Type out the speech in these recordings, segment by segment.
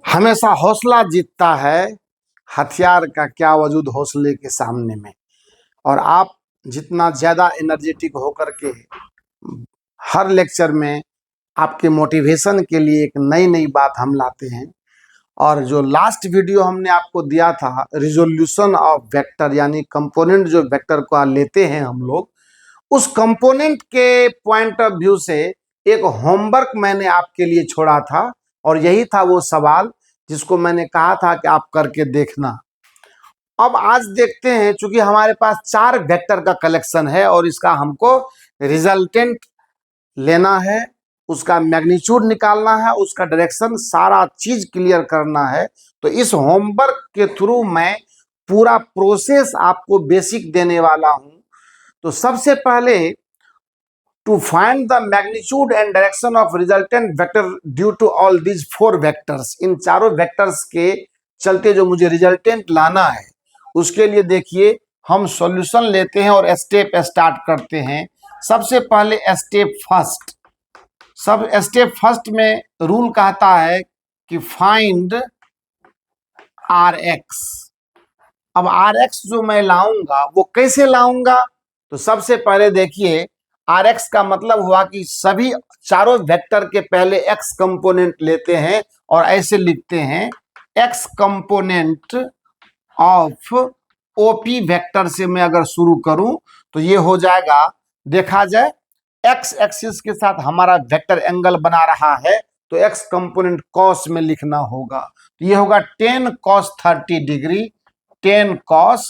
हमेशा हौसला जीतता है, हथियार का क्या वजूद हौसले के सामने में। और आप जितना ज़्यादा एनर्जेटिक होकर के हर लेक्चर में आपके मोटिवेशन के लिए एक नई नई बात हम लाते हैं। और जो लास्ट वीडियो हमने आपको दिया था रिजोल्यूशन ऑफ वेक्टर, यानी कंपोनेंट जो वेक्टर को लेते हैं हम लोग, उस कंपोनेंट के पॉइंट ऑफ व्यू से एक होमवर्क मैंने आपके लिए छोड़ा था। और यही था वो सवाल जिसको मैंने कहा था कि आप करके देखना। अब आज देखते हैं, चूंकि हमारे पास 4 वेक्टर का कलेक्शन है और इसका हमको रिजल्टेंट लेना है, उसका मैग्नीट्यूड निकालना है, उसका डायरेक्शन, सारा चीज क्लियर करना है। तो इस होमवर्क के थ्रू मैं पूरा प्रोसेस आपको बेसिक देने वाला हूं। तो सबसे पहले, to find the magnitude and direction of resultant vector due to all these 4 vectors, इन चारों वेक्टर्स के चलते जो मुझे रिजल्टेंट लाना है, उसके लिए देखिए हम सॉल्यूशन लेते हैं और स्टेप स्टार्ट करते हैं। सबसे पहले स्टेप फर्स्ट में रूल कहता है कि फाइंड आर एक्स। अब आर एक्स जो मैं लाऊंगा वो कैसे लाऊंगा? तो सबसे पहले देखिए, आर एक्स का मतलब हुआ कि सभी चारों वेक्टर के पहले एक्स कंपोनेंट लेते हैं और ऐसे लिखते हैं x component of OP vector से मैं अगर शुरू करूं तो ये हो जाएगा, देखा जाए एक्स एक्सिस के साथ हमारा वेक्टर एंगल बना रहा है तो एक्स कंपोनेंट कॉस में लिखना होगा। तो ये होगा 10 cos 30 डिग्री, 10 cos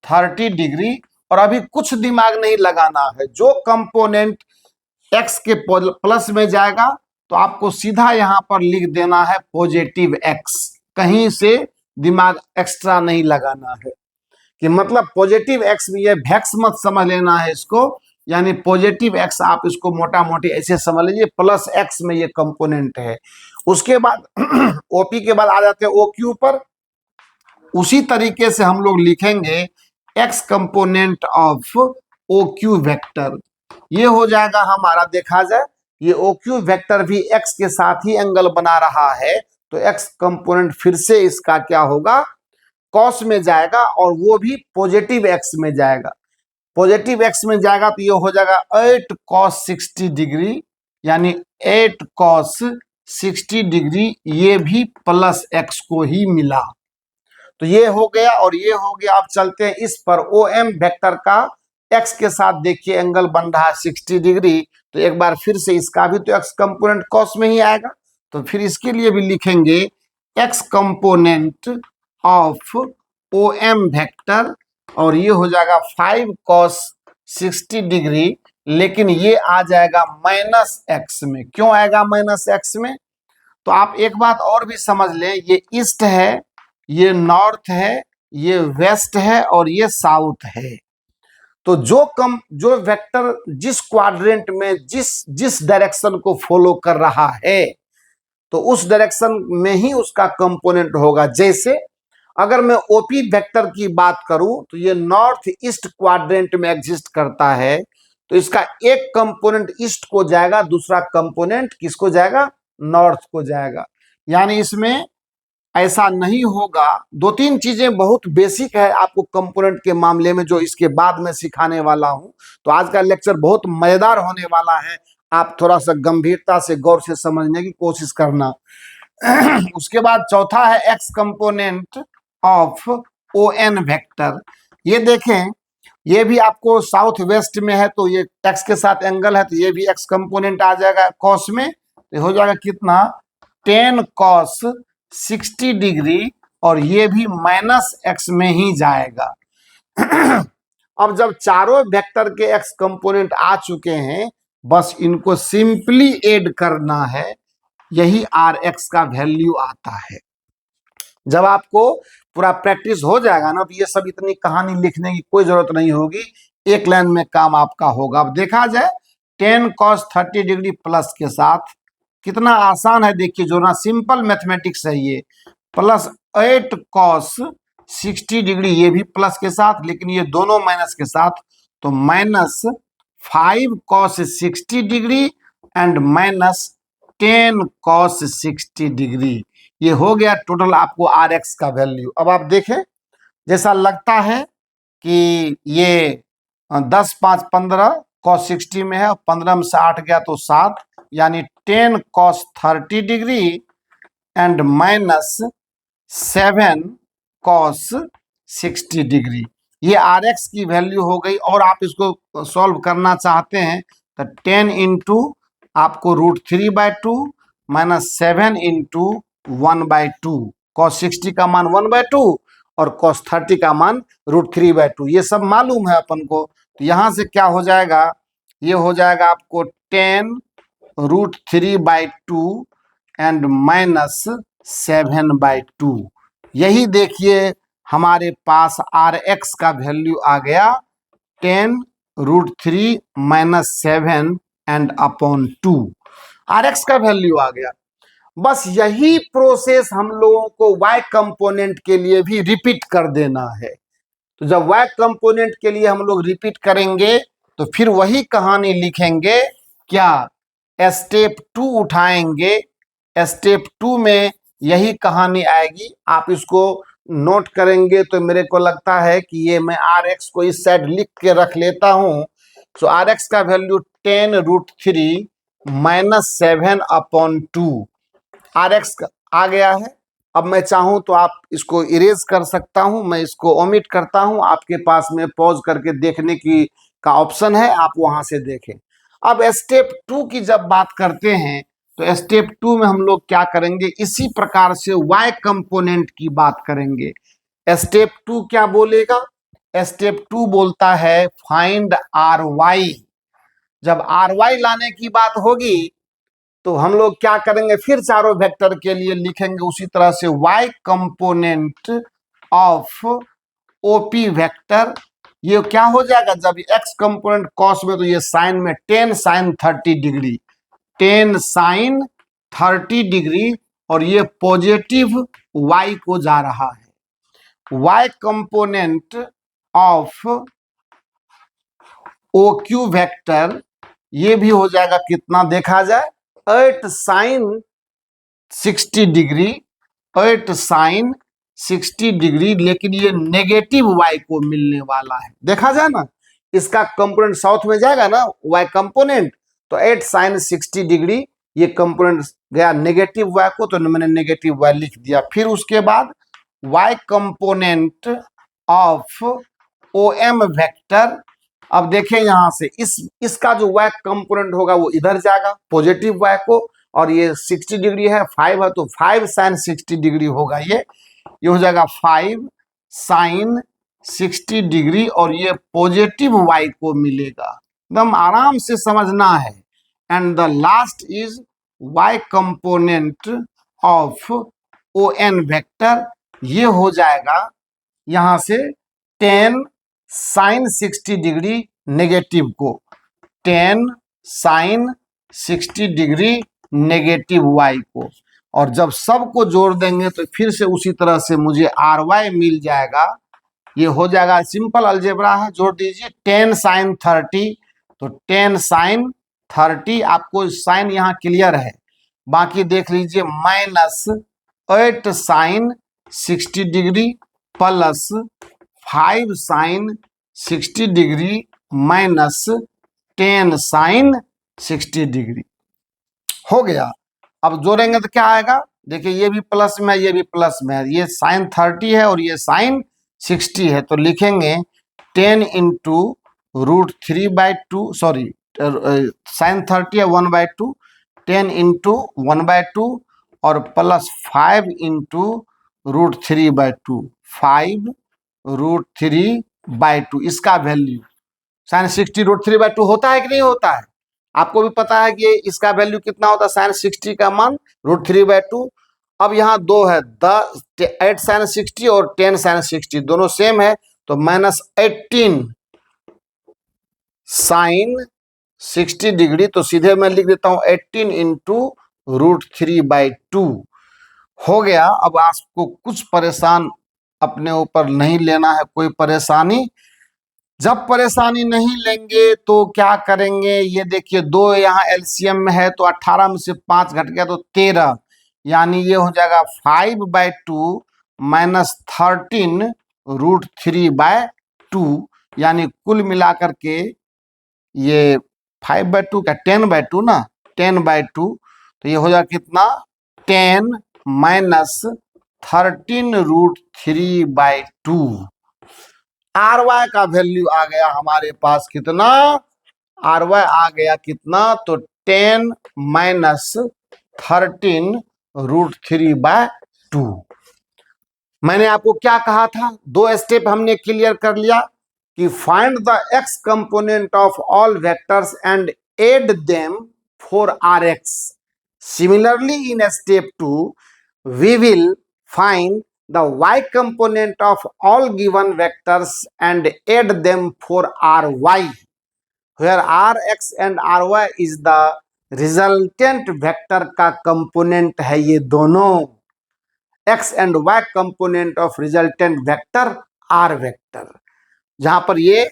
30 डिग्री। और अभी कुछ दिमाग नहीं लगाना है, जो कंपोनेंट एक्स के प्लस में जाएगा तो आपको सीधा यहां पर लिख देना है पॉजिटिव एक्स। कहीं से दिमाग एक्स्ट्रा नहीं लगाना है कि मतलब पॉजिटिव एक्स में, ये वैक्स मत समझ लेना है इसको, यानी पॉजिटिव एक्स आप इसको मोटा मोटी ऐसे समझ लीजिए, प्लस एक्स में ये कंपोनेंट है। उसके बाद ओपी के बाद आ जाते हैं ओ क्यू पर। उसी तरीके से हम लोग लिखेंगे X component of O Q vector. ये हो जाएगा हमारा, देखा जाए ये ओ क्यू वेक्टर भी एक्स के साथ ही एंगल बना रहा है तो एक्स कंपोनेंट फिर से इसका क्या होगा, कॉस में जाएगा और वो भी पॉजिटिव एक्स में जाएगा। पॉजिटिव एक्स में जाएगा तो ये हो जाएगा 8 cos 60 डिग्री, यानी 8 cos 60 डिग्री, ये भी प्लस एक्स को ही मिला। तो ये हो गया और ये हो गया। अब चलते हैं इस पर, ओ एम वेक्टर का एक्स के साथ देखिए एंगल बन रहा है 60 डिग्री, तो एक बार फिर से इसका भी तो एक्स कंपोनेंट कॉस में ही आएगा। तो फिर इसके लिए भी लिखेंगे X component of O M vector, और ये हो जाएगा 5 cos 60 डिग्री, लेकिन ये आ जाएगा माइनस एक्स में। क्यों आएगा माइनस एक्स में? तो आप एक बात और भी समझ लें, ये ईस्ट है, ये नॉर्थ है, ये वेस्ट है और ये साउथ है। तो जो वेक्टर जिस क्वाड्रेंट में जिस डायरेक्शन को फॉलो कर रहा है तो उस डायरेक्शन में ही उसका कंपोनेंट होगा। जैसे अगर मैं ओपी वेक्टर की बात करूं तो ये नॉर्थ ईस्ट क्वाड्रेंट में एग्जिस्ट करता है, तो इसका एक कंपोनेंट ईस्ट को जाएगा, दूसरा कंपोनेंट किसको जाएगा, नॉर्थ को जाएगा। यानी इसमें ऐसा नहीं होगा। 2-3 चीजें बहुत बेसिक है आपको कंपोनेंट के मामले में जो इसके बाद में सिखाने वाला हूं। तो आज का लेक्चर बहुत मजेदार होने वाला है, आप थोड़ा सा गंभीरता से गौर से समझने की कोशिश करना। उसके बाद चौथा है X component of O N vector. ये देखें, ये भी आपको साउथ वेस्ट में है तो ये एक्स के साथ एंगल है तो ये भी एक्स कंपोनेंट आ जाएगा कॉस में। तो हो जाएगा कितना, 10 cos 60 डिग्री, और ये भी माइनस एक्स में ही जाएगा। अब जब चारों वेक्टर के एक्स कंपोनेंट आ चुके हैं, बस इनको सिंपली ऐड करना है, यही आर एक्स का वैल्यू आता है। जब आपको पूरा प्रैक्टिस हो जाएगा ना तो ये सब इतनी कहानी लिखने की कोई जरूरत नहीं होगी, एक लाइन में काम आपका होगा। अब देखा जाए 10 cos 30 डिग्री प्लस के साथ कितना आसान है, देखिए जो ना सिंपल मैथमेटिक्स है ये, प्लस 8 cos 60 डिग्री, ये भी प्लस के साथ लेकिन ये दोनों माइनस के साथ, तो minus 5 cos 60 degree and minus 10 cos 60 degree. ये हो गया टोटल आपको आर एक्स का वैल्यू। अब आप देखें, जैसा लगता है कि ये 10 5 15 cos 60 में है, 15 में से 8 गया तो 7, यानी 10 cos 30 degree and minus 7 cos 60 degree. ये आर एक्स की वैल्यू हो गई। और आप इसको सॉल्व करना चाहते हैं तो 10 इंटू आपको √3/2 माइनस 7 इंटू 1/2। cos 60 का मान 1/2 और cos 30 का मान √3/2। ये सब मालूम है अपन को। तो यहां से क्या हो जाएगा, ये हो जाएगा आपको 10 √3/2 एंड माइनस 7/2। यही देखिए हमारे पास आर एक्स का वैल्यू आ गया 10 √3 minus 7 and upon 2। R X का वैल्यू आ गया। बस यही प्रोसेस हम लोगों को y कंपोनेंट के लिए भी रिपीट कर देना है। तो जब y कंपोनेंट के लिए हम लोग रिपीट करेंगे तो फिर वही कहानी लिखेंगे। क्या स्टेप 2 उठाएंगे, स्टेप 2 में यही कहानी आएगी। आप इसको नोट करेंगे तो मेरे को लगता है कि ये मैं आर एक्स को इस साइड लिख के रख लेता हूं। सो आर एक्स का वैल्यू 10 √3 माइनस 7/2 आर एक्स आ गया है। अब मैं चाहूं तो आप इसको इरेज कर सकता हूं, मैं इसको ओमिट करता हूं। आपके पास में पॉज करके देखने की का ऑप्शन है, आप वहां से देखें। अब स्टेप 2 की जब बात करते हैं तो स्टेप 2 में हम लोग क्या करेंगे, इसी प्रकार से y कंपोनेंट की बात करेंगे। स्टेप 2 क्या बोलेगा, स्टेप 2 बोलता है फाइंड आर वाई। जब आर वाई लाने की बात होगी तो हम लोग क्या करेंगे, फिर चारों वेक्टर के लिए लिखेंगे उसी तरह से y component of OP vector. ये क्या हो जाएगा, जब x कंपोनेंट कॉस में तो ये साइन में 10 sin 30 डिग्री, 10 sin 30 डिग्री, और ये पॉजिटिव y को जा रहा है। y component of O Q vector ये भी हो जाएगा कितना देखा जाए, 8 sin 60 डिग्री, 8 sin 60 डिग्री, लेकिन ये नेगेटिव y को मिलने वाला है। देखा जाए ना, इसका कंपोनेंट साउथ में जाएगा ना y कंपोनेंट, तो 8 sin 60 डिग्री ये कंपोनेंट गया नेगेटिव y को, तो मैंने नेगेटिव y लिख दिया। फिर उसके बाद y component of O M vector. अब देखें यहां से इसका जो y कंपोनेंट होगा वो इधर जाएगा पॉजिटिव y को, और ये 60 डिग्री है, 5 है, तो 5 sin 60 डिग्री होगा। ये हो जाएगा 5 sin 60 डिग्री, और ये पॉजिटिव y को मिलेगा। एकदम आराम से समझना है। And the last is y component of O N vector. ये हो जाएगा यहां से 10 sin 60 डिग्री नेगेटिव को, 10 sin 60 डिग्री नेगेटिव y को, और जब सबको जोड़ देंगे तो फिर से उसी तरह से मुझे आर वाई मिल जाएगा। ये हो जाएगा, सिंपल अलजेब्रा है, जोड़ दीजिए 10 sin 30, तो 10 sin 30, आपको साइन यहाँ क्लियर है, बाकी देख लीजिए, minus 8 sin 60 degree plus 5 sin 60 degree minus 10 sin 60 degree हो गया। अब जोड़ेंगे तो क्या आएगा, देखिए ये भी प्लस में है, ये भी प्लस में है, ये sin 30 है और ये sin 60 है, तो लिखेंगे 10 इंटू √3/2, सॉरी sin 30 है 1/2, 10 इंटू 1/2 और प्लस 5 इंटू √3/2, 5 √3/2 इसका वैल्यू। sin 60 √3/2 होता है कि नहीं होता है, आपको भी पता है कि इसका वैल्यू कितना होता है, sin 60 का मान √3/2। अब यहाँ दो है, 8 sin 60 और 10 sin 60 दोनों सेम है, तो माइनस 18 sin 60 डिग्री, तो सीधे मैं लिख देता हूं 18 इंटू √3/2 हो गया। अब आपको कुछ परेशान अपने ऊपर नहीं लेना है, कोई परेशानी जब परेशानी नहीं लेंगे तो क्या करेंगे, ये देखिए दो यहाँ एलसीएम में है तो 18 में से 5 घट गया तो 13, यानी ये हो जाएगा 5/2 माइनस 13√3/2, यानी कुल मिलाकर के ये 5/2 का 10/2 ना, 10/2, तो ये हो जाएगा कितना 10 माइनस 13√3/2। आर वाई का वैल्यू आ गया हमारे पास कितना, आर वाई आ गया कितना, तो 10 माइनस 13√3/2। मैंने आपको क्या कहा था, दो स्टेप हमने क्लियर कर लिया कि find the X component of all vectors and add them for R X. Similarly in step 2 we will find the y component of all given vectors and add them for ry, where rx and ry is the resultant vector का component है ये दोनों, x and y component of resultant vector r vector, जहां पर ये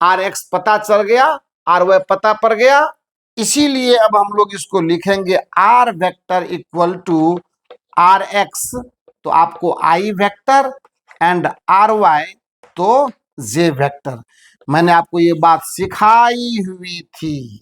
rx पता चल गया, ry पता पड़ गया, इसीलिए अब हम लोग इसको लिखेंगे r vector equal to R X तो आपको I vector and R Y तो जे वेक्टर। मैंने आपको ये बात सिखाई हुई थी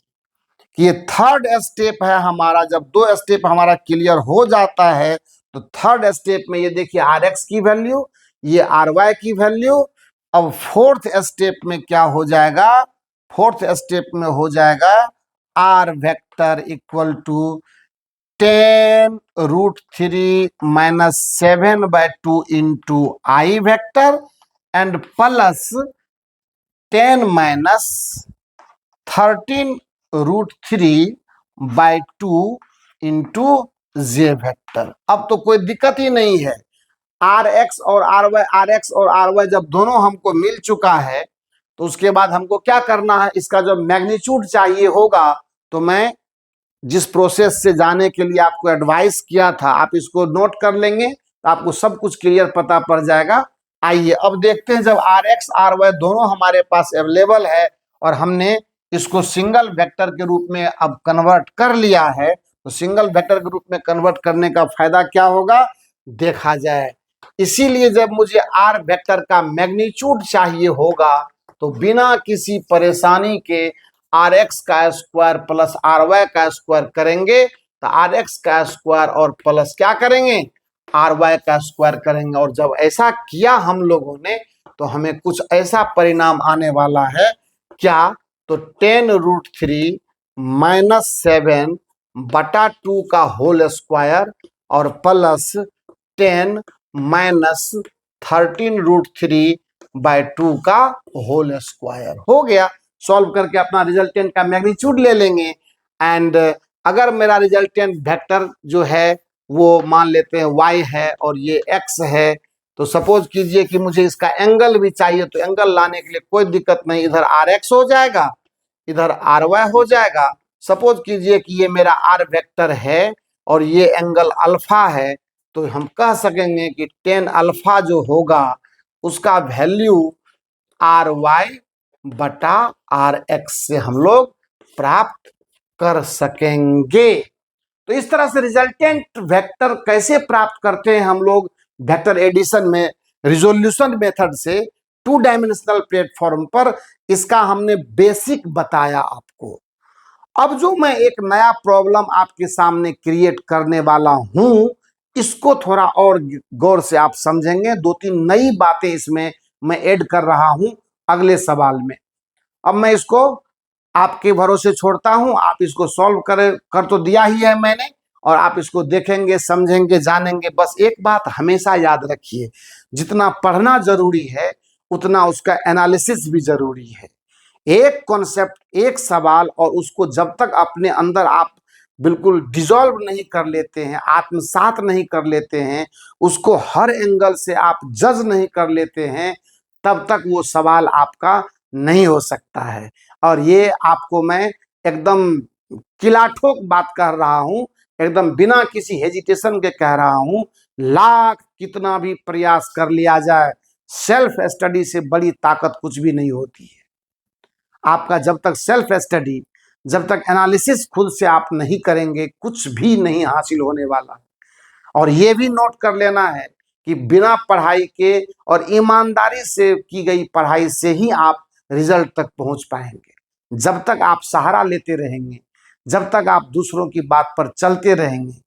कि ये थर्ड स्टेप है हमारा। जब दो स्टेप हमारा क्लियर हो जाता है तो थर्ड स्टेप में ये देखिए आर एक्स की वैल्यू, ये आर वाई की वैल्यू। अब फोर्थ स्टेप में क्या हो जाएगा, फोर्थ स्टेप में हो जाएगा R vector equal to 10√3 minus 7/2 into I vector and plus 10 minus 13√3/2 into J vector. अब तो कोई दिक्कत ही नहीं है, आर एक्स और आर वाई जब दोनों हमको मिल चुका है तो उसके बाद हमको क्या करना है, इसका जो मैग्नीट्यूड चाहिए होगा, तो मैं जिस प्रोसेस से जाने के लिए आपको एडवाइस किया था आप इसको नोट कर लेंगे तो आपको सब कुछ क्लियर पता पड़ जाएगा। आइए अब देखते हैं, जब आर एक्स आर वाई दोनों हमारे पास अवेलेबल है और हमने इसको सिंगल वेक्टर के रूप में अब कन्वर्ट कर लिया है, तो सिंगल वेक्टर के रूप में कन्वर्ट करने का फायदा क्या होगा देखा जाए। इसीलिए जब मुझे आर वेक्टर का मैग्नीट्यूड चाहिए होगा तो बिना किसी परेशानी के आर एक्स का स्क्वायर प्लस आर वाई का स्क्वायर करेंगे, तो आर एक्स का स्क्वायर और प्लस क्या करेंगे आर वाई का स्क्वायर करेंगे। और जब ऐसा किया हम लोगों ने तो हमें कुछ ऐसा परिणाम आने वाला है, क्या, तो 10√3 माइनस 7/2 का होल स्क्वायर और प्लस 10 माइनस 13√3/2 का होल स्क्वायर हो गया। सॉल्व करके अपना रिजल्टेंट का मैग्नीट्यूड ले लेंगे एंड अगर मेरा रिजल्टेंट वेक्टर जो है वो मान लेते हैं y है और ये x है, तो सपोज कीजिए कि मुझे इसका एंगल भी चाहिए, तो एंगल लाने के लिए कोई दिक्कत नहीं, इधर rx हो जाएगा इधर ry हो जाएगा। सपोज कीजिए कि ये मेरा r वेक्टर है और ये एंगल अल्फा है, तो हम कह सकेंगे कि 10 अल्फा जो होगा उसका वैल्यू ry/rx से हम लोग प्राप्त कर सकेंगे। तो इस तरह से रिजल्टेंट वेक्टर कैसे प्राप्त करते हैं हम लोग वेक्टर एडिशन में रिजोल्यूशन मेथड से 2 डायमेंशनल प्लेटफॉर्म पर, इसका हमने बेसिक बताया आपको। अब जो मैं एक नया प्रॉब्लम आपके सामने क्रिएट करने वाला हूं, इसको थोड़ा और गौर से आप समझेंगे। 2-3 नई बातें इसमें मैं ऐड कर रहा हूं अगले सवाल में। अब मैं इसको आपके भरोसे छोड़ता हूं, आप इसको सॉल्व कर तो दिया ही है मैंने, और आप इसको देखेंगे समझेंगे जानेंगे। बस एक बात हमेशा याद रखिए, जितना पढ़ना जरूरी है उतना उसका एनालिसिस भी जरूरी है। एक कॉन्सेप्ट एक सवाल और उसको जब तक अपने अंदर आप बिल्कुल डिजॉल्व नहीं कर लेते हैं, आत्मसात नहीं कर लेते हैं, उसको हर एंगल से आप जज नहीं कर लेते हैं, तब तक वो सवाल आपका नहीं हो सकता है। और ये आपको मैं एकदम किला ठोक बात कर रहा हूं, एकदम बिना किसी हेजिटेशन के कह रहा हूं। लाख कितना भी प्रयास कर लिया जाए, सेल्फ स्टडी से बड़ी ताकत कुछ भी नहीं होती है। आपका जब तक सेल्फ स्टडी, जब तक एनालिसिस खुद से आप नहीं करेंगे, कुछ भी नहीं हासिल होने वाला। और ये भी नोट कर लेना है कि बिना पढ़ाई के और ईमानदारी से की गई पढ़ाई से ही आप रिजल्ट तक पहुंच पाएंगे। जब तक आप सहारा लेते रहेंगे, जब तक आप दूसरों की बात पर चलते रहेंगे,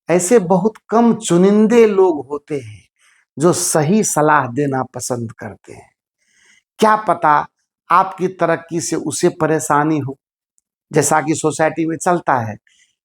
ऐसे बहुत कम चुनिंदे लोग होते हैं जो सही सलाह देना पसंद करते हैं। क्या पता आपकी तरक्की से उसे परेशानी हो, जैसा कि सोसाइटी में चलता है।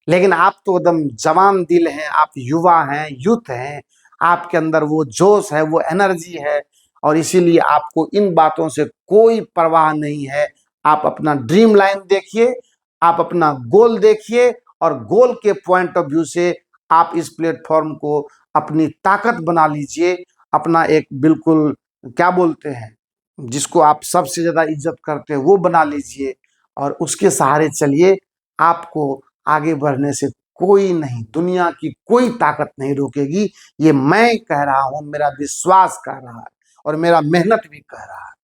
लेकिन आप तो एकदम जवान दिल हैं, आप युवा हैं, यूथ हैं, आपके अंदर वो जोश है, वो एनर्जी है, और इसीलिए आपको इन बातों से कोई परवाह नहीं है। आप अपना ड्रीम लाइन देखिए, आप अपना गोल देखिए, और गोल के पॉइंट ऑफ व्यू से आप इस प्लेटफॉर्म को अपनी ताकत बना लीजिए, अपना एक बिल्कुल क्या बोलते हैं जिसको आप सबसे ज्यादा इज्जत करते हैं वो बना लीजिए, और उसके सहारे चलिए। आपको आगे बढ़ने से कोई नहीं, दुनिया की कोई ताकत नहीं रोकेगी। ये मैं कह रहा हूं, मेरा विश्वास कह रहा है, और मेरा मेहनत भी कह रहा है।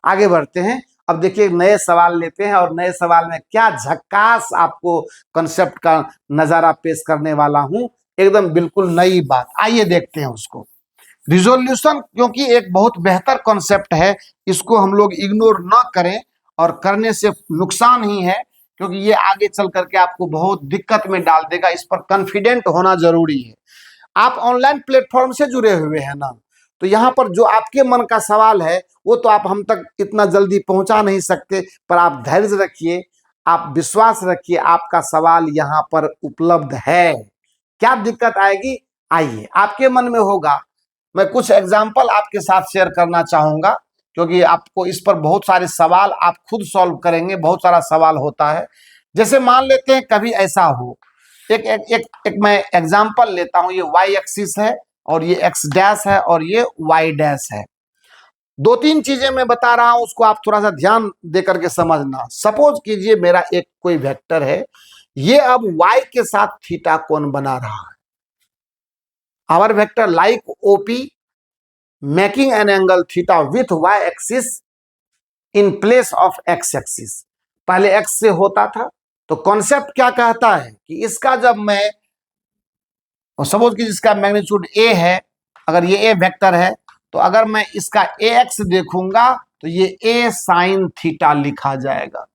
आगे बढ़ते हैं। अब देखिए नए सवाल लेते हैं, और नए सवाल में क्या झक्कास आपको कॉन्सेप्ट का नजारा पेश करने वाला हूं, एकदम बिल्कुल नई बात। आइए देखते हैं उसको। रिजोल्यूशन क्योंकि एक बहुत बेहतर कॉन्सेप्ट है, इसको हम लोग इग्नोर ना करें, और करने से नुकसान ही है, क्योंकि ये आगे चल करके आपको बहुत दिक्कत में डाल देगा। इस पर कॉन्फिडेंट होना जरूरी है। आप ऑनलाइन प्लेटफॉर्म से जुड़े हुए हैं ना, तो यहाँ पर जो आपके मन का सवाल है वो तो आप हम तक इतना जल्दी पहुंचा नहीं सकते, पर आप धैर्य रखिए, आप विश्वास रखिए, आपका सवाल यहाँ पर उपलब्ध है। क्या दिक्कत आएगी? आइए, आपके मन में होगा। मैं कुछ एग्जाम्पल आपके साथ शेयर करना चाहूंगा, क्योंकि आपको इस पर बहुत सारे सवाल आप खुद सॉल्व करेंगे, बहुत सारा सवाल होता है। जैसे मान लेते हैं कभी ऐसा हो, एक मैं एग्जाम्पल लेता हूं, ये वाई एक्सिस है, और ये एक्स डैश है, और ये वाई डैश है। दो तीन चीजें मैं बता रहा हूं, उसको आप थोड़ा सा ध्यान दे करके समझना। सपोज कीजिए मेरा एक कोई वेक्टर है, ये अब वाई के साथ थीटा कोण बना रहा है। Our vector like OP making an angle theta with Y axis in place of X axis. पहले एक्स से होता था, तो कॉन्सेप्ट क्या कहता है कि इसका जब मैं, और सपोज कि इसका मैग्नीट्यूड ए है, अगर ये ए वेक्टर है, तो अगर मैं इसका ए एक्स देखूंगा तो ये ए साइन थीटा लिखा जाएगा।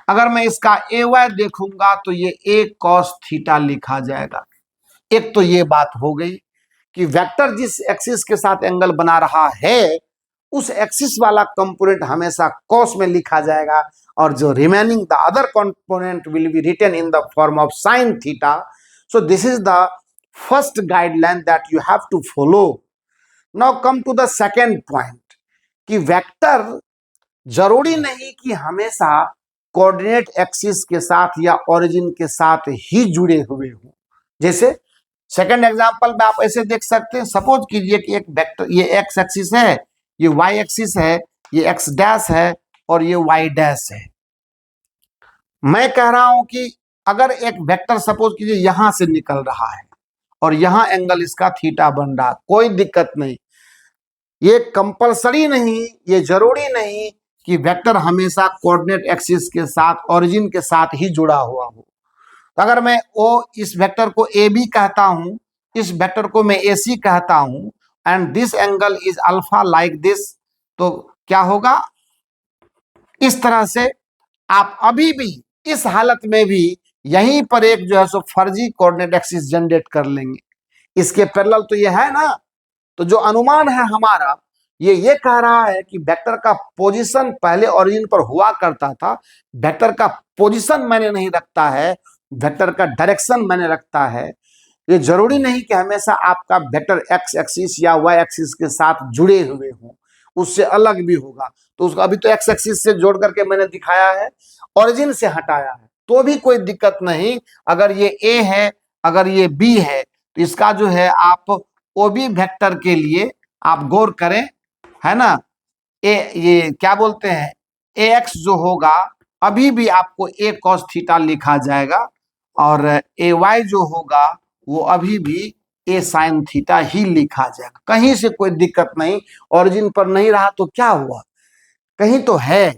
अगर मैं इसका ए वाई देखूंगा तो ये ए कॉस थीटा लिखा जाएगा। एक तो ये बात हो गई कि वेक्टर जिस एक्सिस के साथ एंगल बना रहा है, उस एक्सिस वाला कंपोनेंट हमेशा कॉस में लिखा जाएगा, और जो remaining the other component will be written in the form of sine theta. So this is the first guideline that you have to follow. Now come to the second point, कि vector जरूरी नहीं कि हमेशा coordinate axis के साथ या origin के साथ ही जुड़े हुए हों। जैसे सेकंड एग्जांपल में आप ऐसे देख सकते हैं, सपोज कीजिए कि एक वेक्टर, ये एक्स एक्सिस है, ये वाई एक्सिस है, ये एक्स डैश है, और ये वाई डैश है। मैं कह रहा हूं कि अगर एक वेक्टर सपोज कीजिए यहां से निकल रहा है, और यहां एंगल इसका थीटा बन रहा, कोई दिक्कत नहीं। ये कंपलसरी नहीं, ये जरूरी नहीं कि वेक्टर हमेशा कोऑर्डिनेट एक्सिस के साथ, ओरिजिन के साथ ही जुड़ा हुआ हो। तो अगर मैं इस वेक्टर को ए बी कहता हूं, इस वेक्टर को मैं ए सी कहता हूं, and this angle is alpha like this, तो क्या होगा? इस तरह से आप अभी भी इस हालत में भी यहीं पर एक जो है सो फर्जी कोऑर्डिनेट एक्सिस जनरेट कर लेंगे। इसके पैरेलल तो ये है ना, तो जो अनुमान है हमारा, ये कह रहा है कि वेक्टर का पोजीशन पहले ओरिजिन पर हुआ करता था। वेक्टर का पोजीशन मैंने नहीं रखता है, वेक्टर का डायरेक्शन मैंने रखता है। ये जरूरी नहीं कि हमेशा आपका वेक्टर एक्स एक्सिस या वाई एक्सिस के साथ जुड़े हुए हों, उससे अलग भी होगा। तो उसको अभी तो एक्स एक्सिस से जोड़ करके मैंने दिखाया है, ओरिजिन से हटाया है, तो भी कोई दिक्कत नहीं। अगर ये ए है, अगर ये बी है, तो इसका जो है आप ओबी वेक्टर के लिए आप गौर करें, है ना। ये क्या बोलते हैं, ए एक्स जो होगा अभी भी आपको ए कॉस थीटा लिखा जाएगा, और ए वाई जो होगा वो अभी भी ए साइन थीटा ही लिखा जाएगा। कहीं से कोई दिक्कत नहीं। ओरिजिन पर नहीं रहा तो क्या हुआ, कहीं तो है।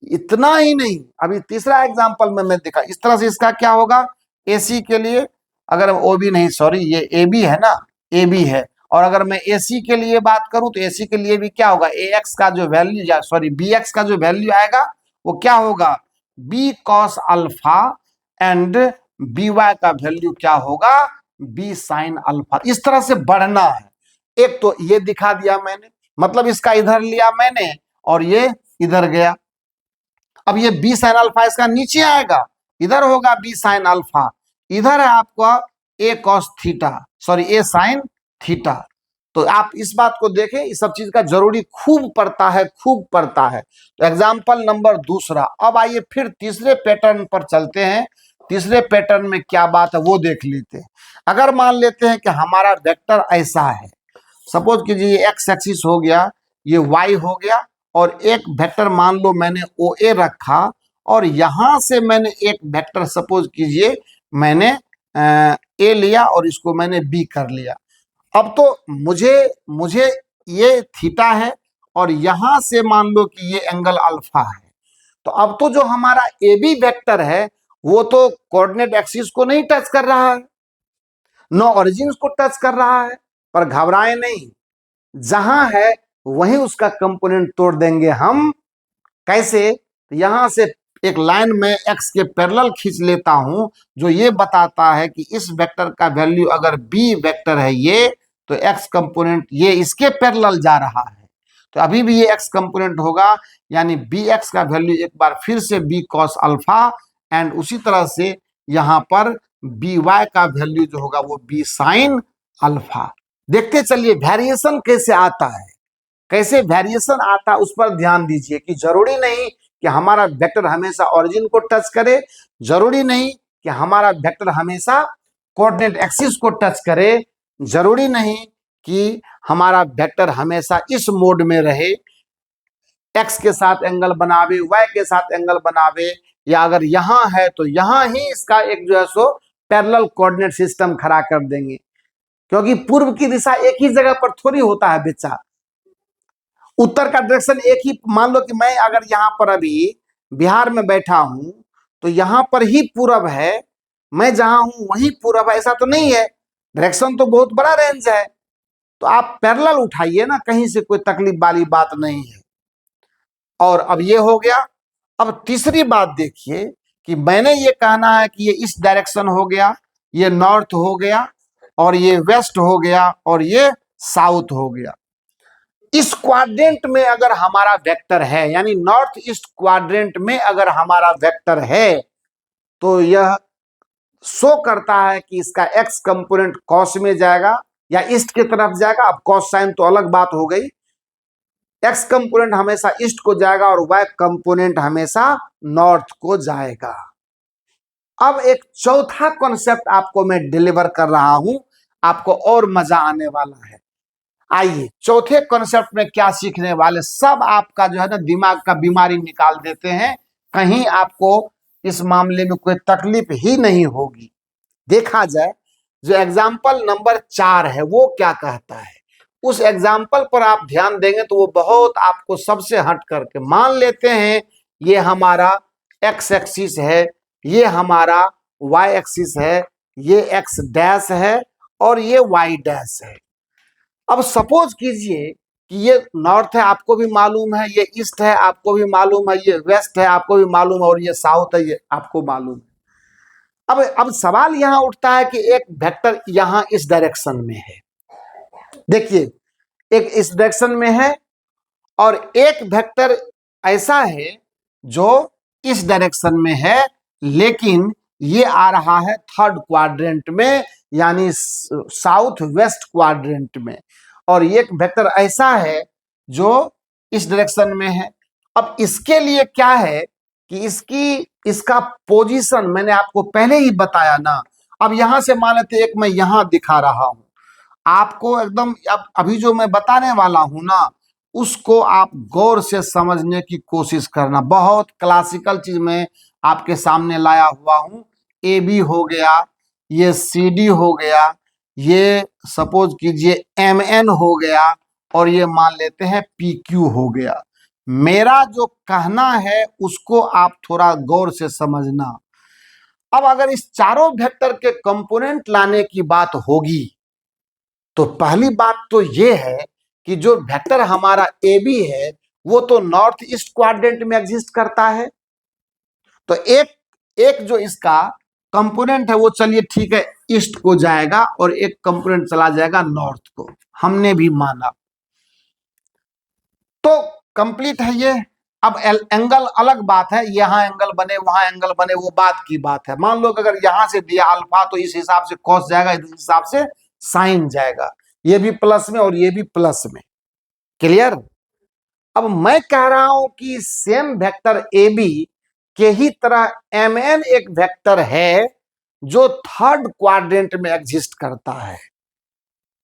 इतना ही नहीं, अभी तीसरा एग्जांपल में मैं दिखा, इस तरह से इसका क्या होगा, AC के लिए अगर OB नहीं, सॉरी ये AB है ना, AB है, और अगर मैं AC के लिए बात करूं तो AC के लिए भी क्या होगा, AX का जो वैल्यू, या सॉरी BX का जो वैल्यू आएगा वो क्या होगा, B cos alpha, and BY का वैल्यू क्या होगा, B sin अल्फा। इस तरह से बढ़ना है। एक तो ये दिखा दिया मैंने, मतलब इसका इधर लिया मैंने और ये इधर गया। अब ये B sin अल्फा इसका नीचे आएगा, इधर होगा B sin अल्फा, इधर है आपका A cos theta, sorry A sin theta. तो आप इस बात को देखें, इस सब चीज का जरूरी खूब पड़ता है, खूब पड़ता है। तो एग्जाम्पल नंबर दूसरा। अब आइए फिर तीसरे पैटर्न पर चलते हैं। तीसरे पैटर्न में क्या बात है वो देख लेते हैं। अगर मान लेते हैं कि हमारा वेक्टर ऐसा है, सपोज कीजिए ये एक्स एक्सिस हो गया, ये वाई हो गया, और एक वेक्टर मान लो मैंने ओ ए रखा, और यहां से मैंने एक वेक्टर सपोज कीजिए मैंने ए लिया और इसको मैंने बी कर लिया। अब तो मुझे मुझे ये थीटा है और यहां से मान लो कि ये एंगल अल्फा है। तो अब तो जो हमारा ए बी वेक्टर है वो तो कोऑर्डिनेट एक्सिस को नहीं टच कर रहा है, नो ओरिजिन को टच कर रहा है। पर घबराए नहीं, जहां है वहीं उसका कंपोनेंट तोड़ देंगे हम। कैसे, यहां से एक लाइन में एक्स के पैरेलल खींच लेता हूं, जो ये बताता है कि इस वेक्टर का वैल्यू अगर बी वेक्टर है ये, तो एक्स कंपोनेंट ये इसके पैरेलल जा रहा है, तो अभी भी ये एक्स कंपोनेंट होगा, यानी बी एक्स का वैल्यू एक बार फिर से बी कॉस अल्फा, एंड उसी तरह से यहां पर बी वाई का वैल्यू जो होगा वो बी साइन अल्फा। देखते चलिए वेरिएशन कैसे आता है, कैसे वेरिएशन आता है उस पर ध्यान दीजिए कि जरूरी नहीं कि हमारा वेक्टर हमेशा ओरिजिन को टच करे, जरूरी नहीं कि हमारा वेक्टर हमेशा कोऑर्डिनेट एक्सिस को टच करे, जरूरी नहीं कि हमारा वेक्टर हमेशा इस मोड में रहे, एक्स के साथ एंगल बनावे, वाई के साथ एंगल बनावे, या अगर यहां है तो यहां ही इसका एक जो है सो पैरेलल कोऑर्डिनेट सिस्टम खड़ा कर देंगे, क्योंकि पूर्व की दिशा एक ही जगह पर थोड़ी होता है बच्चा, उत्तर का डायरेक्शन एक ही। मान लो कि मैं अगर यहाँ पर अभी बिहार में बैठा हूं तो यहाँ पर ही पूरब है, मैं जहां हूं वहीं पूरब है, ऐसा तो नहीं है, डायरेक्शन तो बहुत बड़ा रेंज है। तो आप पैरेलल उठाइए ना, कहीं से कोई तकलीफ वाली बात नहीं है। और अब ये हो गया। अब तीसरी बात देखिए कि मैंने ये कहना है कि ये इस डायरेक्शन हो गया, ये नॉर्थ हो गया, और ये वेस्ट हो गया, और ये साउथ हो गया। इस क्वाड्रेंट में अगर हमारा वेक्टर है, यानी नॉर्थ ईस्ट क्वाड्रेंट में अगर हमारा वेक्टर है, तो यह शो करता है कि इसका एक्स कंपोनेंट कॉस में जाएगा या ईस्ट की तरफ जाएगा। अब कॉस साइन तो अलग बात हो गई, एक्स कंपोनेंट हमेशा ईस्ट को जाएगा और वाई कंपोनेंट हमेशा नॉर्थ को जाएगा। अब एक चौथा कॉन्सेप्ट आपको मैं डिलीवर कर रहा हूं, आपको और मजा आने वाला है। आइए चौथे कॉन्सेप्ट में क्या सीखने वाले, सब आपका जो है ना दिमाग का बीमारी निकाल देते हैं, कहीं आपको इस मामले में कोई तकलीफ ही नहीं होगी। देखा जाए जो एग्जाम्पल नंबर 4 है वो क्या कहता है, उस एग्जाम्पल पर आप ध्यान देंगे तो वो बहुत आपको सबसे हट करके, मान लेते हैं ये हमारा एक्स एक्सिस है, ये हमारा वाई एक्सिस है, ये एक्स डैश है और ये वाई डैश है। अब सपोज कीजिए कि ये नॉर्थ है, आपको भी मालूम है, ये ईस्ट है आपको भी मालूम है, ये वेस्ट है आपको भी मालूम है, और ये साउथ है ये आपको मालूम है। अब सवाल यहां उठता है कि एक वेक्टर यहां इस डायरेक्शन में है, देखिए एक इस डायरेक्शन में है, और एक वेक्टर ऐसा है जो इस डायरेक्शन में है, लेकिन ये आ रहा है थर्ड क्वाड्रेंट में, यानी साउथ वेस्ट क्वाड्रेंट में, और एक वेक्टर ऐसा है जो इस डायरेक्शन में है। अब इसके लिए क्या है कि इसका पोजीशन मैंने आपको पहले ही बताया ना। अब यहां से मान लेते एक मैं यहां दिखा रहा हूं आपको, एकदम अब अभी जो मैं बताने वाला हूं ना उसको आप गौर से समझने की कोशिश करना। बहुत क्लासिकल चीज मैं आपके सामने लाया हुआ हूं। ए बी हो गया, ये सी डी हो गया, ये सपोज कीजिए एम एन हो गया, और ये मान लेते हैं पी क्यू हो गया। मेरा जो कहना है उसको आप थोड़ा गौर से समझना। अब अगर इस चारों वेक्टर के कंपोनेंट लाने की बात होगी तो पहली बात तो ये है कि जो वेक्टर हमारा ए बी है वो तो नॉर्थ ईस्ट क्वाड्रेंट में एग्जिस्ट करता है। तो एक एक जो इसका कंपोनेंट है वो चलिए ठीक है ईस्ट को जाएगा और एक कंपोनेंट चला जाएगा नॉर्थ को, हमने भी माना, तो कंप्लीट है ये। अब एंगल अलग बात है, यहां एंगल बने वहां एंगल बने वो बात की बात है। मान लो कि अगर यहां से दिया अल्फा तो इस हिसाब से कॉस जाएगा, इस हिसाब से साइन जाएगा, ये भी प्लस में और ये भी प्लस में। क्लियर? अब मैं कह रहा हूं कि सेम वेक्टर ए बी के ही तरह एम एन एक वेक्टर है जो थर्ड क्वाड्रेंट में एग्जिस्ट करता है।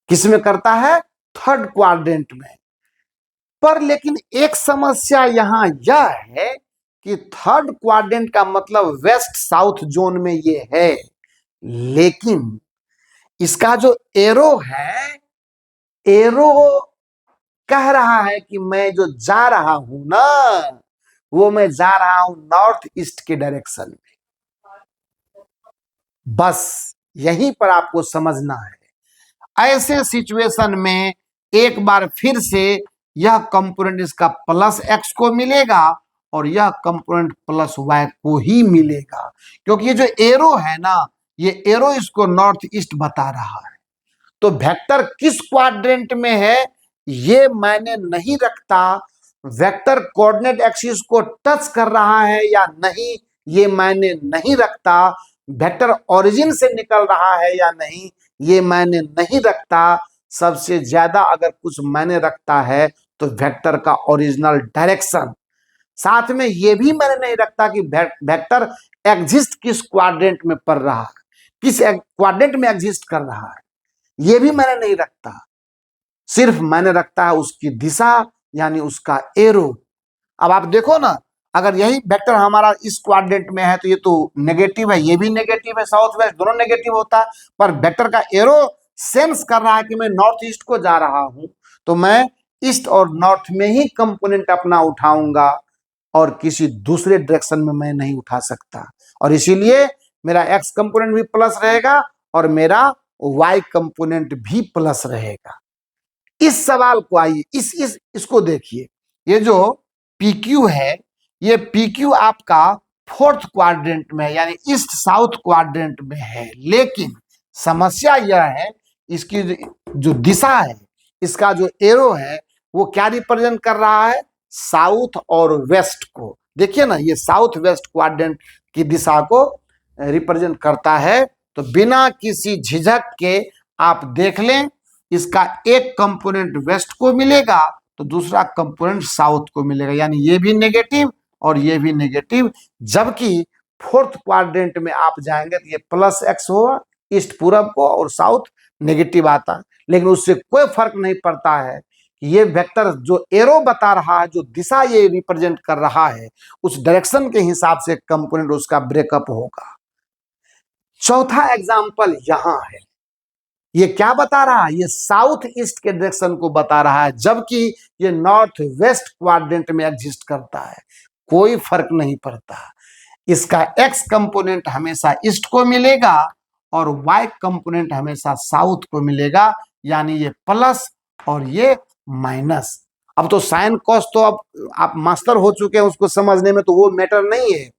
किसमें करता है? थर्ड क्वाड्रेंट में। पर लेकिन एक समस्या यहां यह है कि थर्ड क्वाड्रेंट का मतलब वेस्ट साउथ जोन में ये है, लेकिन इसका जो एरो है, एरो कह रहा है कि मैं जो जा रहा हूं ना वो मैं जा रहा हूं नॉर्थ ईस्ट के डायरेक्शन में। बस यहीं पर आपको समझना है। ऐसे सिचुएशन में एक बार फिर से यह कंपोनेंट इसका प्लस एक्स को मिलेगा और यह कंपोनेंट प्लस वाई को ही मिलेगा, क्योंकि ये जो एरो है ना, ये एरो इसको नॉर्थ ईस्ट बता रहा है। तो वेक्टर किस क्वाड्रेंट में है ये मायने नहीं रखता, वेक्टर कोऑर्डिनेट एक्सिस को टच कर रहा है या नहीं ये मायने नहीं रखता, वेक्टर ओरिजिन से निकल रहा है या नहीं ये मायने नहीं रखता। सबसे ज्यादा अगर कुछ मायने रखता है तो वेक्टर का ओरिजिनल डायरेक्शन। साथ में ये भी मायने नहीं रखता कि वेक्टर एग्जिस्ट किस क्वाड्रेंट में पड़ रहा है, किस क्वाड्रेंट में एग्जिस्ट कर रहा है, ये भी मायने नहीं रखता। सिर्फ मायने रखता है उसकी दिशा यानी उसका एरो। अब आप देखो ना, अगर यही वेक्टर हमारा इस क्वाड्रेंट में है तो ये तो नेगेटिव है, ये भी नेगेटिव है, साउथ वेस्ट दोनों नेगेटिव होता है, पर वेक्टर का एरो सेंस कर रहा है कि मैं नॉर्थ ईस्ट को जा रहा हूं, तो मैं ईस्ट और नॉर्थ में ही कंपोनेंट अपना उठाऊंगा और किसी दूसरे डायरेक्शन में मैं नहीं उठा सकता। और इसीलिए मेरा एक्स कंपोनेंट भी प्लस रहेगा और मेरा वाई कंपोनेंट भी प्लस रहेगा। इस सवाल को आइए इसको देखिए, ये जो PQ है ये PQ आपका फोर्थ क्वाड्रेंट में है यानी ईस्ट साउथ क्वाड्रेंट में है, लेकिन समस्या यह है इसकी जो दिशा है, इसका जो एरो है वो क्या रिप्रेजेंट कर रहा है? साउथ और वेस्ट को। देखिए ना, ये साउथ वेस्ट क्वाड्रेंट की दिशा को रिप्रेजेंट करता है। तो बिना किसी झिझक के आप देख लें, इसका एक कंपोनेंट वेस्ट को मिलेगा तो दूसरा कंपोनेंट साउथ को मिलेगा, यानी ये भी नेगेटिव और ये भी नेगेटिव। जबकि फोर्थ क्वाड्रेंट में आप जाएंगे तो ये प्लस एक्स होगा ईस्ट पूरब को और साउथ नेगेटिव आता है, लेकिन उससे कोई फर्क नहीं पड़ता है कि ये वेक्टर जो एरो बता रहा है, जो दिशा ये रिप्रेजेंट कर रहा है, उस डायरेक्शन के हिसाब से कंपोनेंट उसका ब्रेकअप होगा। चौथा एग्जाम्पल यहां है, ये क्या बता रहा है? ये साउथ ईस्ट के डायरेक्शन को बता रहा है, जबकि ये नॉर्थ वेस्ट क्वाड्रेंट में एग्जिस्ट करता है। कोई फर्क नहीं पड़ता, इसका एक्स कंपोनेंट हमेशा ईस्ट को मिलेगा और वाई कंपोनेंट हमेशा साउथ को मिलेगा, यानी ये प्लस और ये माइनस। अब तो साइन कॉस तो अब आप मास्टर हो चुके हैं उसको समझने में, तो वो मैटर नहीं है।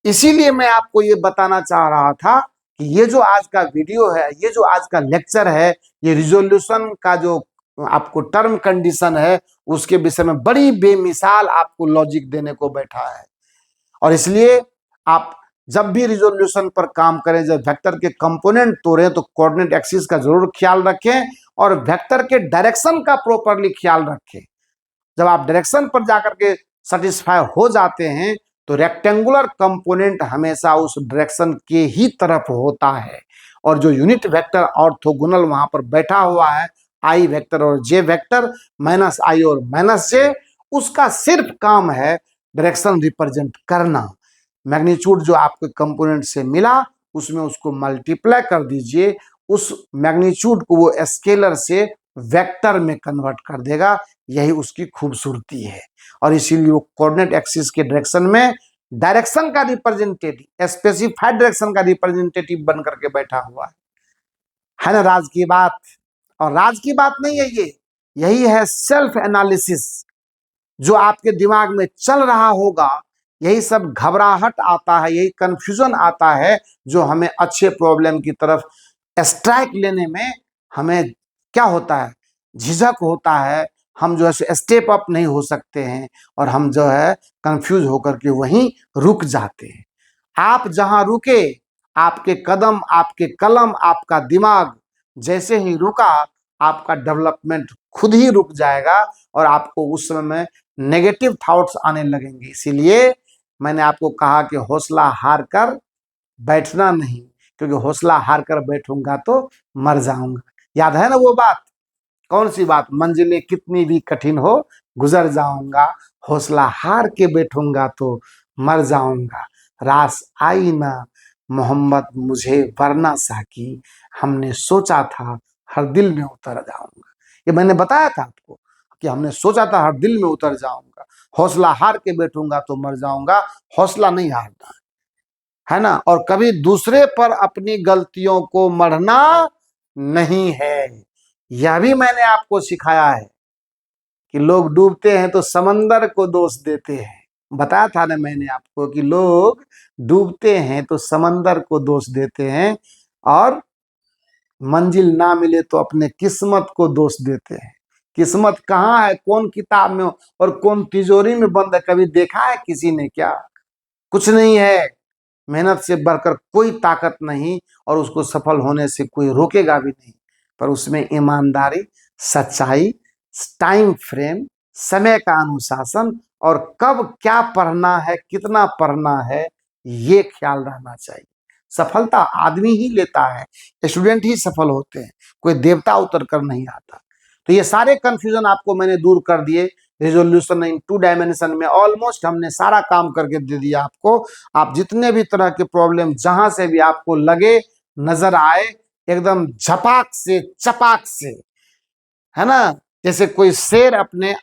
इसीलिए मैं आपको ये बताना चाह रहा था कि ये जो आज का वीडियो है, ये जो आज का लेक्चर है, ये रिजोल्यूशन का जो आपको टर्म कंडीशन है उसके विषय में बड़ी बेमिसाल आपको लॉजिक देने को बैठा है। और इसलिए आप जब भी रिजोल्यूशन पर काम करें, जब वेक्टर के कंपोनेंट तोड़ें तो कोऑर्डिनेट एक्सिस का जरूर ख्याल रखें और वेक्टर के डायरेक्शन का प्रॉपरली ख्याल रखें। जब आप डायरेक्शन पर जाकर के सेटिस्फाई हो जाते हैं तो रेक्टेंगुलर कंपोनेंट हमेशा उस डायरेक्शन के ही तरफ होता है, और जो यूनिट वेक्टर ऑर्थोगोनल वहां पर बैठा हुआ है आई वेक्टर और जे वेक्टर, माइनस आई और माइनस जे, उसका सिर्फ काम है डायरेक्शन रिप्रेजेंट करना। मैग्नीट्यूड जो आपके कंपोनेंट से मिला उसमें उसको मल्टीप्लाई कर दीजिए, उस मैग्नीट्यूड को वो स्केलर से वेक्टर में कन्वर्ट कर देगा। यही उसकी खूबसूरती है। और इसीलिए वो कोऑर्डिनेट एक्सिस के डायरेक्शन में डायरेक्शन का रिप्रेजेंटेटिव, स्पेसिफाइड डायरेक्शन का रिप्रेजेंटेटिव बन करके बैठा हुआ है ना राज की बात। और राज की बात नहीं है ये, यही है सेल्फ एनालिसिस जो आपके दिमाग में चल रहा होगा। यही सब घबराहट आता है, यही कंफ्यूजन आता है जो हमें अच्छे प्रॉब्लम की तरफ स्ट्राइक लेने में हमें क्या होता है, झिझक होता है। हम जो है स्टेप अप नहीं हो सकते हैं और हम जो है कंफ्यूज होकर के वहीं रुक जाते हैं। आप जहां रुके, आपके कदम, आपके कलम, आपका दिमाग जैसे ही रुका, आपका डेवलपमेंट खुद ही रुक जाएगा और आपको उस समय नेगेटिव थॉट्स आने लगेंगे। इसीलिए मैंने आपको कहा कि हौसला हार कर बैठना नहीं, क्योंकि हौसला हार कर बैठूंगा तो मर जाऊंगा। याद है ना वो बात? कौन सी बात? मंजिलें कितनी भी कठिन हो गुजर जाऊंगा, हौसला हार के बैठूंगा तो मर जाऊंगा। रास आई ना मोहम्मद मुझे वरना साकी, हमने सोचा था हर दिल में उतर जाऊंगा। ये मैंने बताया था आपको कि हमने सोचा था हर दिल में उतर जाऊंगा, हौसला हार के बैठूंगा तो मर जाऊंगा। हौसला नहीं हारना है ना। और कभी दूसरे पर अपनी गलतियों को मढ़ना नहीं है। यह भी मैंने आपको सिखाया है कि लोग डूबते हैं तो समंदर को दोष देते हैं। बताया था ना मैंने आपको कि लोग डूबते हैं तो समंदर को दोष देते हैं और मंजिल ना मिले तो अपने किस्मत को दोष देते हैं। किस्मत कहाँ है, कौन किताब में और कौन तिजोरी में बंद है, कभी देखा है किसी ने क्या? कुछ नहीं है। मेहनत से बढ़कर कोई ताकत नहीं और उसको सफल होने से कोई रोकेगा भी नहीं। पर उसमें ईमानदारी, सच्चाई, टाइम फ्रेम, समय का अनुशासन और कब क्या पढ़ना है, कितना पढ़ना है, ये ख्याल रहना चाहिए। सफलता आदमी ही लेता है, स्टूडेंट ही सफल होते हैं, कोई देवता उतर कर नहीं आता। तो ये सारे कंफ्यूजन आपको मैंने दूर कर दिए। रिजोल्यूशन इन 2 डायमेंशन में ऑलमोस्ट हमने सारा काम करके दे दिया आपको। आप जितने भी तरह के प्रॉब्लम जहां से भी आपको लगे, नजर आए, एकदम झपाक से चपाक से, है ना, जैसे कोई शेर अपने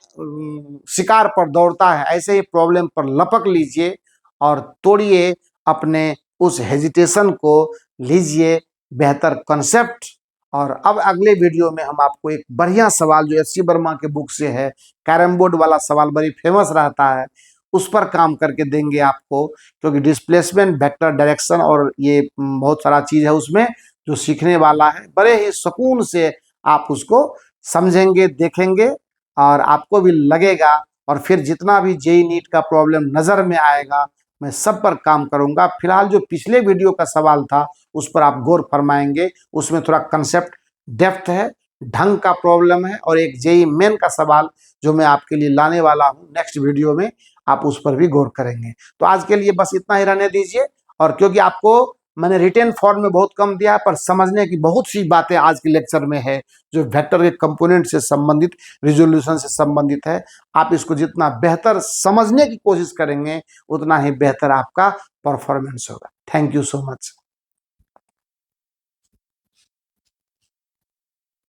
शिकार पर दौड़ता है, ऐसे ही प्रॉब्लम पर लपक लीजिए और तोड़िए अपने उस हेजिटेशन को, लीजिए बेहतर कॉन्सेप्ट। और अब अगले वीडियो में हम आपको एक बढ़िया सवाल जो एस सी वर्मा के बुक से है, कैरम बोर्ड वाला सवाल बड़ी फेमस रहता है, उस पर काम करके देंगे आपको। क्योंकि डिस्प्लेसमेंट, वेक्टर, डायरेक्शन और ये बहुत सारा चीज है उसमें जो सीखने वाला है। बड़े ही सुकून से आप उसको समझेंगे, देखेंगे और आपको भी लगेगा। और फिर जितना भी जेई नीट का प्रॉब्लम नजर में आएगा, मैं सब पर काम करूंगा। फिलहाल जो पिछले वीडियो का सवाल था उस पर आप गौर फरमाएंगे, उसमें थोड़ा कंसेप्ट डेप्थ है, ढंग का प्रॉब्लम है। और एक जेई मेन का सवाल जो मैं आपके लिए लाने वाला हूं नेक्स्ट वीडियो में, आप उस पर भी गौर करेंगे। तो आज के लिए बस इतना ही रहने दीजिए। और क्योंकि आपको मैंने रिटेन फॉर्म में बहुत कम दिया, पर समझने की बहुत सी बातें आज के लेक्चर में है जो वेक्टर के कंपोनेंट से संबंधित, रिजोल्यूशन से संबंधित है। आप इसको जितना बेहतर समझने की कोशिश करेंगे उतना ही बेहतर आपका परफॉर्मेंस होगा। Thank you so much.